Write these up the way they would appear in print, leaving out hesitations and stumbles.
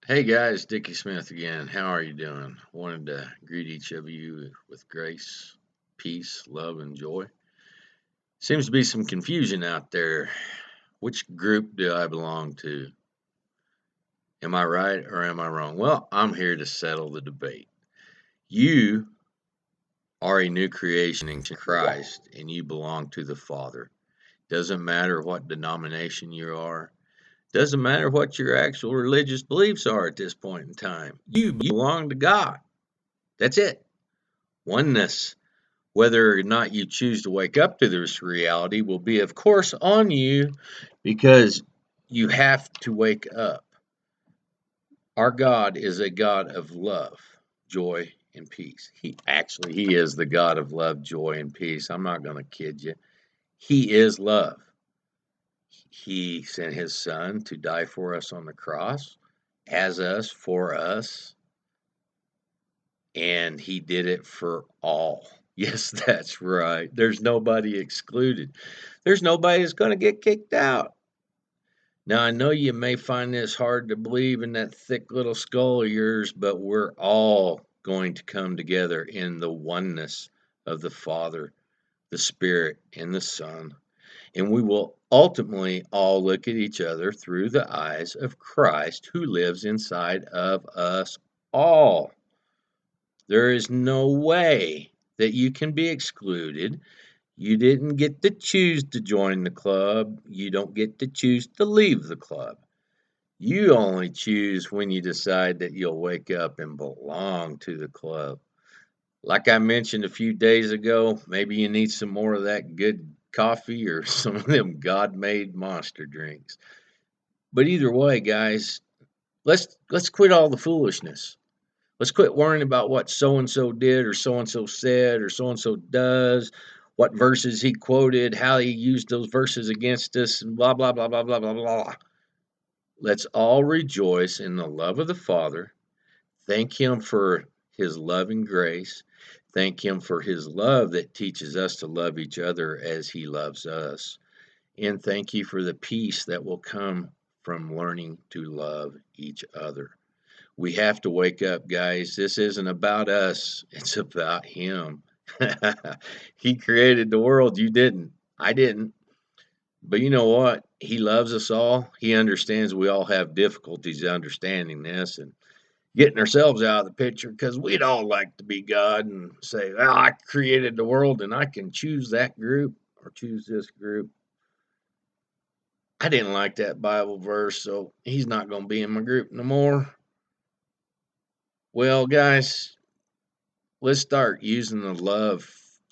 Hey guys, Dickie Smith again. How are you doing? Wanted to greet each of you with grace, peace, love, and joy. Seems to be some confusion out there. Which group do I belong to? Am I right or am I wrong? Well, I'm here to settle the debate. You are a new creation in Christ and you belong to the Father. Doesn't matter what denomination you are, doesn't matter what your actual religious beliefs are at this point in time. You belong to God. That's it. Oneness. Whether or not you choose to wake up to this reality will be, of course, on you because you have to wake up. Our God is a God of love, joy, and peace. He is the God of love, joy, and peace. I'm not going to kid you. He is love. He sent his son to die for us on the cross, as us, for us, and he did it for all. Yes, that's right. There's nobody excluded. There's nobody that's going to get kicked out. Now, I know you may find this hard to believe in that thick little skull of yours, but we're all going to come together in the oneness of the Father, the Spirit, and the Son. And we will ultimately all look at each other through the eyes of Christ who lives inside of us all. There is no way that you can be excluded. You didn't get to choose to join the club. You don't get to choose to leave the club. You only choose when you decide that you'll wake up and belong to the club. Like I mentioned a few days ago, maybe you need some more of that good coffee or some of them God made monster drinks. But either way, guys, let's quit all the foolishness. Let's quit worrying about what so and so did or so and so said or so and so does, what verses he quoted, how he used those verses against us, and blah, blah, blah, blah, blah, blah, blah. Let's all rejoice in the love of the Father. Thank him for his loving grace. Thank him for his love that teaches us to love each other as he loves us. And thank you for the peace that will come from learning to love each other. We have to wake up, guys. This isn't about us, it's about Him. He created the world. You didn't. I didn't. But you know what? He loves us all. He understands we all have difficulties understanding this and getting ourselves out of the picture because we'd all like to be God and say, well, I created the world and I can choose that group or choose this group. I didn't like that Bible verse, so he's not going to be in my group no more. Well, guys, let's start using the love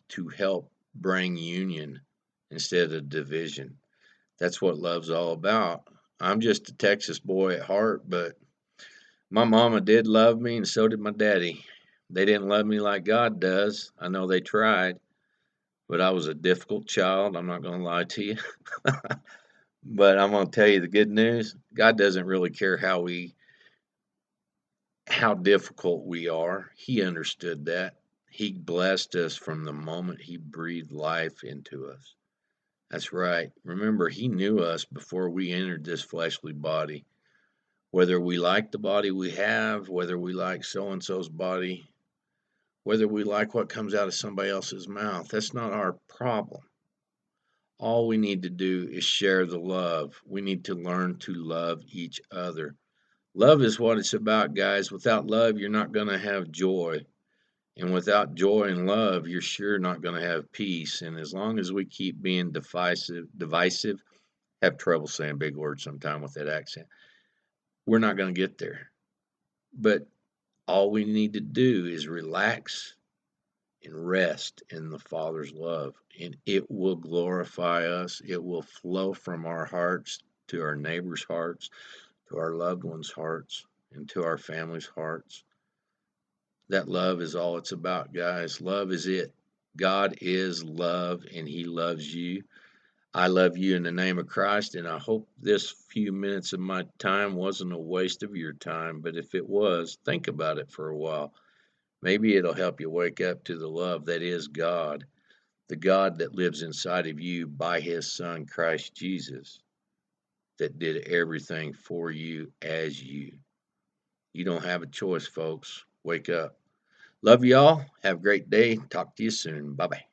to help bring union instead of division. That's what love's all about. I'm just a Texas boy at heart, but my mama did love me and so did my daddy. They didn't love me like God does. I know they tried, but I was a difficult child. I'm not going to lie to you. But I'm going to tell you the good news. God doesn't really care how difficult we are. He understood that. He blessed us from the moment he breathed life into us. That's right. Remember, he knew us before we entered this fleshly body. Whether we like the body we have, whether we like so and so's body, whether we like what comes out of somebody else's mouth, that's not our problem. All we need to do is share the love. We need to learn to love each other. Love is what it's about, guys. Without love, you're not going to have joy. And without joy and love, you're sure not going to have peace. And as long as we keep being divisive, have trouble saying big words sometime with that accent, we're not going to get there. But all we need to do is relax and rest in the Father's love, and it will glorify us. It will flow from our hearts to our neighbors' hearts, to our loved ones' hearts, and to our families' hearts. That love is all it's about, guys. Love is it. God is love, and He loves you. I love you in the name of Christ, and I hope this few minutes of my time wasn't a waste of your time. But if it was, think about it for a while. Maybe it'll help you wake up to the love that is God, the God that lives inside of you by His Son, Christ Jesus, that did everything for you as you. You don't have a choice, folks. Wake up. Love y'all. Have a great day. Talk to you soon. Bye bye.